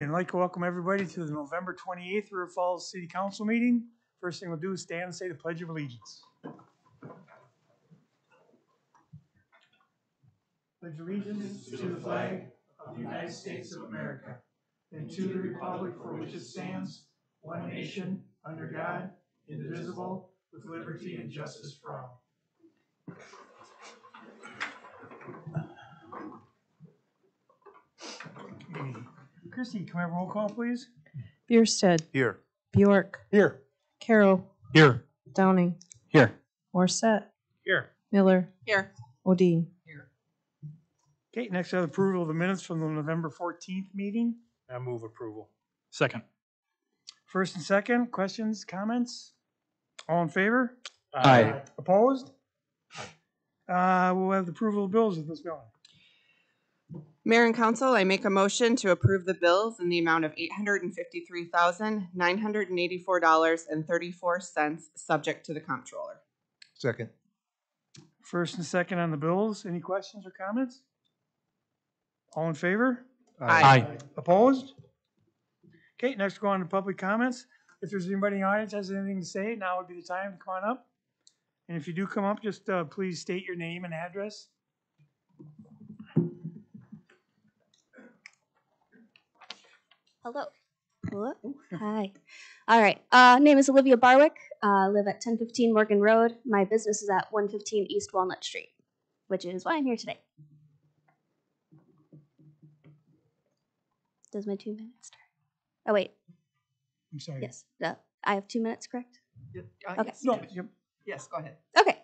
I'd like to welcome everybody to the November 28th River Falls City Council meeting. First thing we'll do is stand and say the Pledge of Allegiance. Pledge allegiance to the flag of the United States of America and to the republic for which it stands, one nation, under God, indivisible, with liberty and justice for all. Okay. Christy, can we have a roll call, please? Bierstead. Here. Bjork. Here. Carroll. Here. Downing. Here. Morset. Here. Miller. Here. Odine. Here. Okay, next we have approval of the minutes from the November 14th meeting. I move approval. Second. First and second, questions, comments? All in favor? Aye. Opposed? We'll have the approval of bills with Ms. Miller. Mayor and Council, I make a motion to approve the bills in the amount of $853,984.34, subject to the comptroller. Second. First and second on the bills. Any questions or comments? All in favor? Aye. Opposed? Okay, next we'll go on to public comments. If there's anybody in the audience that has anything to say, now would be the time to come on up. And if you do come up, just please state your name and address. Hello. Hello. Hi. All right. Name is Olivia Barwick. Live at 1015 Morgan Road. My business is at 115 East Walnut Street, which is why I'm here today. Does my 2 minutes start? Oh, wait. I'm sorry. Yes. I have 2 minutes, correct? Okay. No, yep. Yes, go ahead. Okay.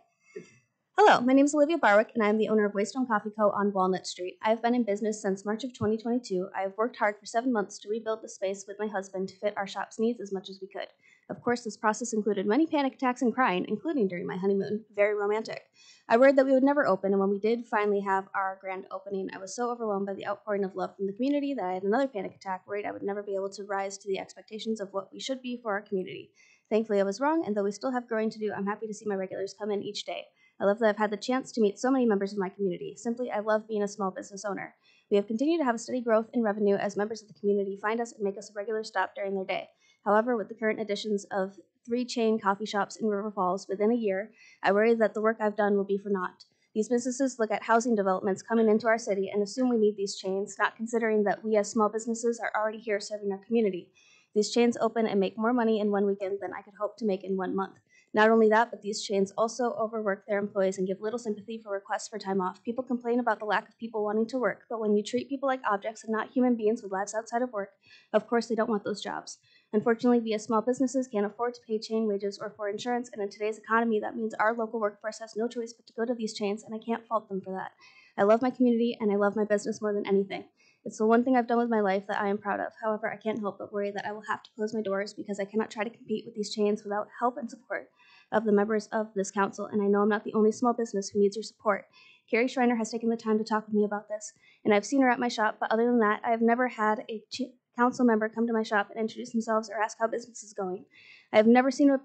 Hello, my name is Olivia Barwick, and I am the owner of Waystone Coffee Co. on Walnut Street. I have been in business since March of 2022. I have worked hard for 7 months to rebuild the space with my husband to fit our shop's needs as much as we could. Of course, this process included many panic attacks and crying, including during my honeymoon. Very romantic. I worried that we would never open, and when we did finally have our grand opening, I was so overwhelmed by the outpouring of love from the community that I had another panic attack, worried I would never be able to rise to the expectations of what we should be for our community. Thankfully, I was wrong, and though we still have growing to do, I'm happy to see my regulars come in each day. I love that I've had the chance to meet so many members of my community. Simply, I love being a small business owner. We have continued to have a steady growth in revenue as members of the community find us and make us a regular stop during their day. However, with the current additions of 3 chain coffee shops in River Falls within a year, I worry that the work I've done will be for naught. These businesses look at housing developments coming into our city and assume we need these chains, not considering that we as small businesses are already here serving our community. These chains open and make more money in one weekend than I could hope to make in 1 month. Not only that, but these chains also overwork their employees and give little sympathy for requests for time off. People complain about the lack of people wanting to work, but when you treat people like objects and not human beings with lives outside of work, of course they don't want those jobs. Unfortunately, we as small businesses can't afford to pay chain wages or for insurance, and in today's economy, that means our local workforce has no choice but to go to these chains, and I can't fault them for that. I love my community, and I love my business more than anything. It's the one thing I've done with my life that I am proud of. However, I can't help but worry that I will have to close my doors because I cannot try to compete with these chains without help and support of the members of this council, and I know I'm not the only small business who needs your support. Carrie Schreiner has taken the time to talk with me about this, and I've seen her at my shop, but other than that, I have never had a council member come to my shop and introduce themselves or ask how business is going. I have never seen a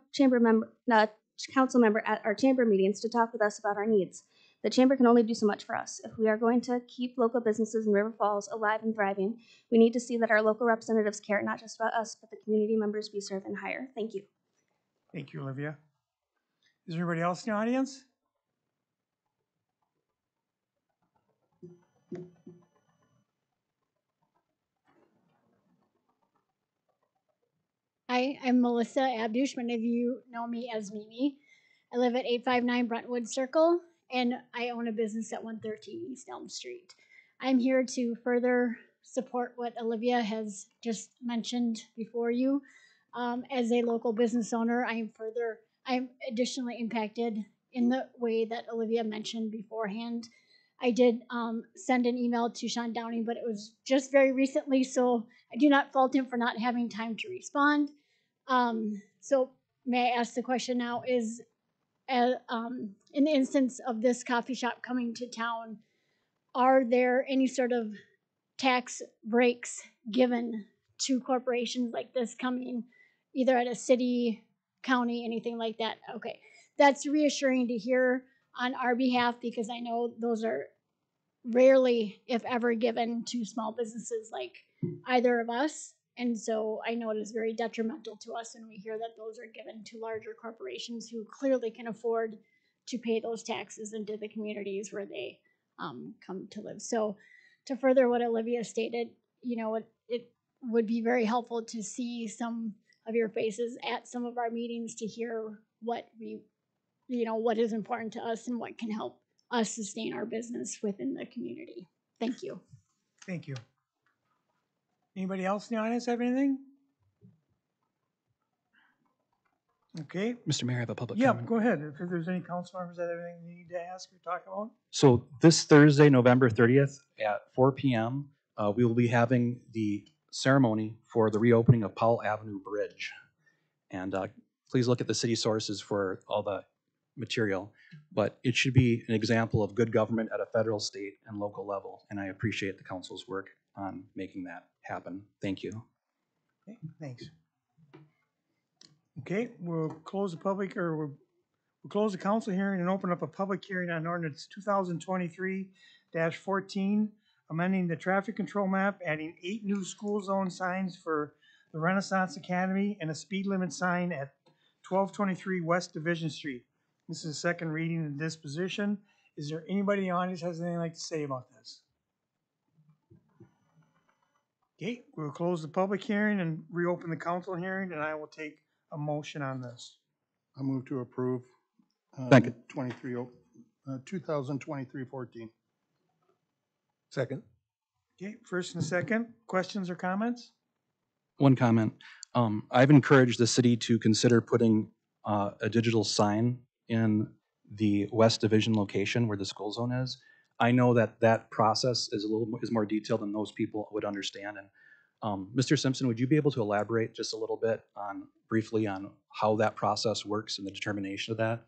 council member at our chamber meetings to talk with us about our needs. The chamber can only do so much for us. If we are going to keep local businesses in River Falls alive and thriving, we need to see that our local representatives care not just about us, but the community members we serve and hire. Thank you. Thank you, Olivia. Is there anybody else in the audience? Hi, I'm Melissa Abdou. Many of you know me as Mimi. I live at 859 Brentwood Circle, and I own a business at 113 East Elm Street. I'm here to further support what Olivia has just mentioned before you. As a local business owner, I'm additionally impacted in the way that Olivia mentioned beforehand. I did send an email to Sean Downing, but it was just very recently, so I do not fault him for not having time to respond. So may I ask the question now, is in the instance of this coffee shop coming to town, are there any sort of tax breaks given to corporations like this coming either at a city, county, anything like that? Okay, that's reassuring to hear on our behalf, because I know those are rarely, if ever, given to small businesses like either of us. And so I know it is very detrimental to us when we hear that those are given to larger corporations who clearly can afford to pay those taxes into the communities where they come to live. So to further what Olivia stated, it would be very helpful to see some of your faces at some of our meetings to hear what what is important to us and what can help us sustain our business within the community. Thank you. Thank you. Anybody else in the audience have anything? Okay. Mr. Mayor, I have a public Yeah, comment. go ahead. If there's any council members that have anything they need to ask or talk about. So this Thursday, November 30th at 4 p.m., we will be having the ceremony for the reopening of Powell Avenue Bridge. And please look at the city sources for all the material. But it should be an example of good government at a federal, state, and local level. And I appreciate the council's work on making that happen. Thank you. Okay, thanks. Okay, we'll close the public, or we'll close the council hearing and open up a public hearing on ordinance 2023-14, amending the traffic control map, adding 8 new school zone signs for the Renaissance Academy and a speed limit sign at 1223 West Division Street. This is a second reading of disposition. Is there anybody in the audience has anything like to say about this? Okay, we'll close the public hearing and reopen the council hearing, and I will take a motion on this. I move to approve. Second. 2023-14. Second. Okay, first and second, questions or comments? One comment. I've encouraged the city to consider putting a digital sign in the West Division location where the school zone is. I know that that process is more detailed than those people would understand. And Mr. Simpson, would you be able to elaborate just a little bit briefly on how that process works and the determination of that?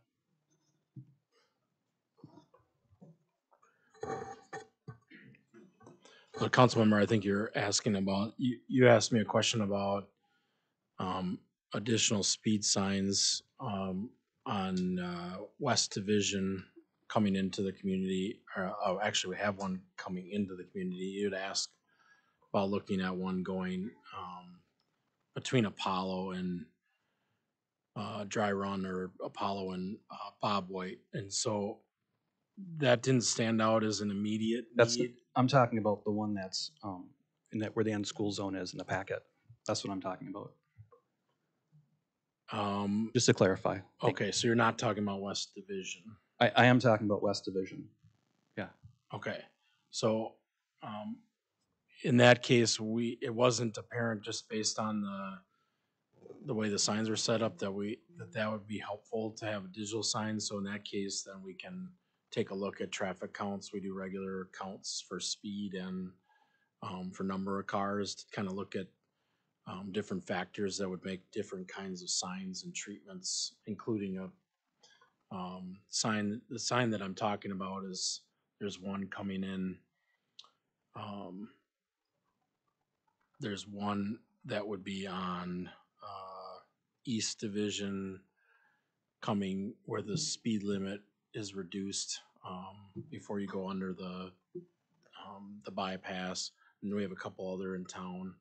Well, Councilmember, I think you're asking about, you asked me a question about additional speed signs on West Division coming into the community. Actually, we have one coming into the community. You'd ask about looking at one going between Apollo and Dry Run, or Apollo and Bob White. And so that didn't stand out as an immediate need. I'm talking about the one that's where the end school zone is in the packet. That's what I'm talking about. Just to clarify. Okay, so you're not talking about West Division. I am talking about West Division. Yeah. Okay, so in that case, it wasn't apparent just based on the way the signs were set up that would be helpful to have a digital sign. So in that case, then we can take a look at traffic counts. We do regular counts for speed and for number of cars to kind of look at different factors that would make different kinds of signs and treatments, including a sign. The sign that I'm talking about is, there's one coming in. There's one that would be on East Division, coming where the speed limit is reduced before you go under the bypass. And we have a couple other in town.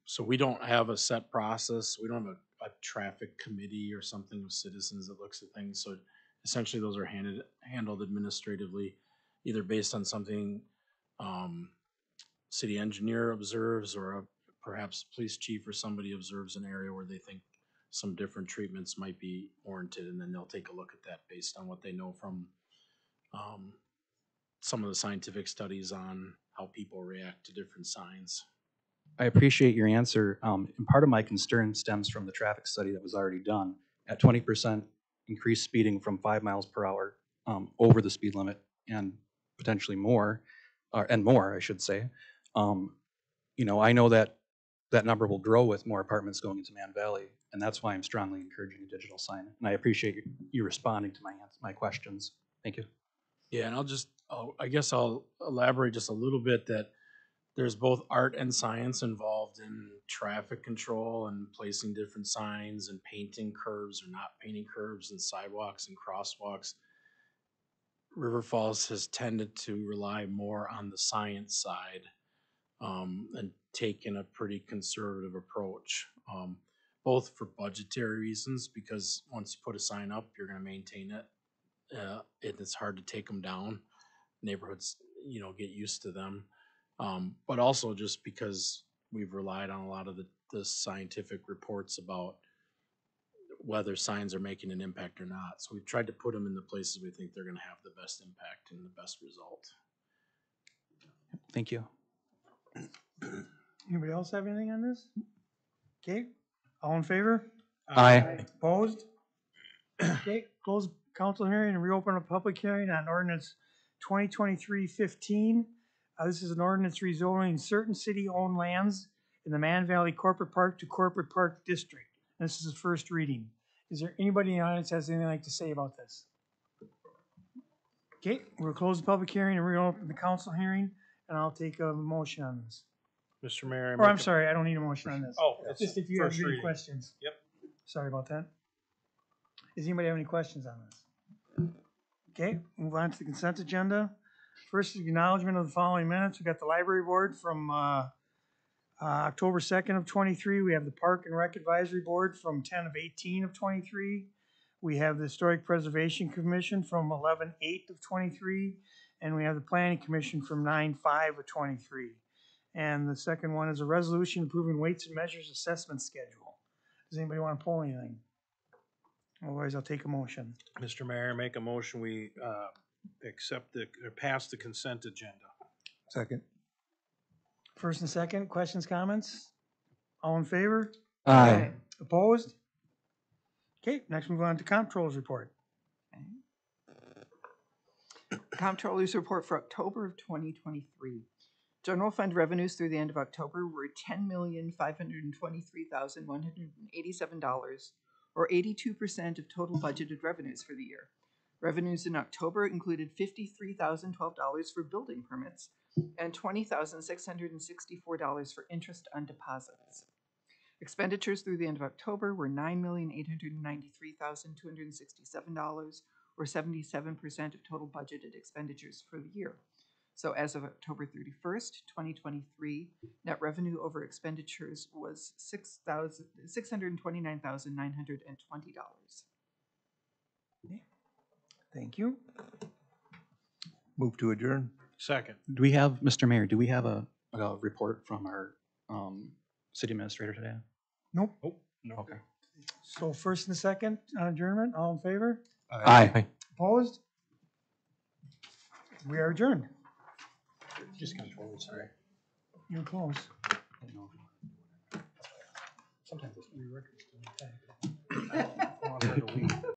So we don't have a set process. We don't have a traffic committee or something of citizens that looks at things. So essentially those are handled administratively, either based on something city engineer observes, or perhaps police chief or somebody observes an area where they think some different treatments might be warranted, and then they'll take a look at that based on what they know from some of the scientific studies on how people react to different signs. I appreciate your answer. And part of my concern stems from the traffic study that was already done. At 20% increased speeding from 5 miles per hour over the speed limit, and potentially more, I should say. I know that that number will grow with more apartments going into Mann Valley, and that's why I'm strongly encouraging a digital sign. And I appreciate you responding to my questions. Thank you. Yeah, and I guess I'll elaborate just a little bit that there's both art and science involved in traffic control and placing different signs and painting curves or not painting curves and sidewalks and crosswalks. River Falls has tended to rely more on the science side and taken a pretty conservative approach, both for budgetary reasons, because once you put a sign up, you're gonna maintain it. It's hard to take them down. Neighborhoods, get used to them. But also just because we've relied on a lot of the scientific reports about whether signs are making an impact or not. So we've tried to put them in the places we think they're gonna have the best impact and the best result. Thank you. Anybody else have anything on this? Okay, all in favor? Aye. Opposed? Okay, close council hearing and reopen a public hearing on ordinance 2023-15. This is an ordinance rezoning certain city-owned lands in the Mann Valley Corporate Park to Corporate Park District. This is the first reading. Is there anybody in the audience has anything like to say about this? Okay, we'll close the public hearing and reopen the council hearing, and I'll take a motion on this. Mr. Mayor. Or I'm sorry, I don't need a motion on this. Oh, It's just if you have first any reading. questions. Yep. Sorry about that. Does anybody have any questions on this? Okay, move on to the consent agenda. First is acknowledgement of the following minutes. We got the library board from October 2nd of 23. We have the Park and Rec Advisory Board from 10 of 18 of 23. We have the Historic Preservation Commission from 11/8 of 23. And we have the Planning Commission from 9/5 of 23. And the second one is a resolution approving weights and measures assessment schedule. Does anybody want to pull anything? Otherwise, I'll take a motion. Mr. Mayor, make a motion, we accept or pass the consent agenda. Second. First and second, questions, comments? All in favor? Aye. Opposed? Okay, next move on to comptroller's report. Comptroller's report for October of 2023. General fund revenues through the end of October were $10,523,187, or 82% of total budgeted revenues for the year. Revenues in October included $53,012 for building permits and $20,664 for interest on deposits. Expenditures through the end of October were $9,893,267, or 77% of total budgeted expenditures for the year. So as of October 31st, 2023, net revenue over expenditures was $629,920. Thank you. Move to adjourn. Second. Do we have, Mr. Mayor, do we have a report from our city administrator today? Nope. No. Okay. So first and second on adjournment, all in favor? Aye. Opposed? We are adjourned. Just control, sorry. You're close. Sometimes it's re-records.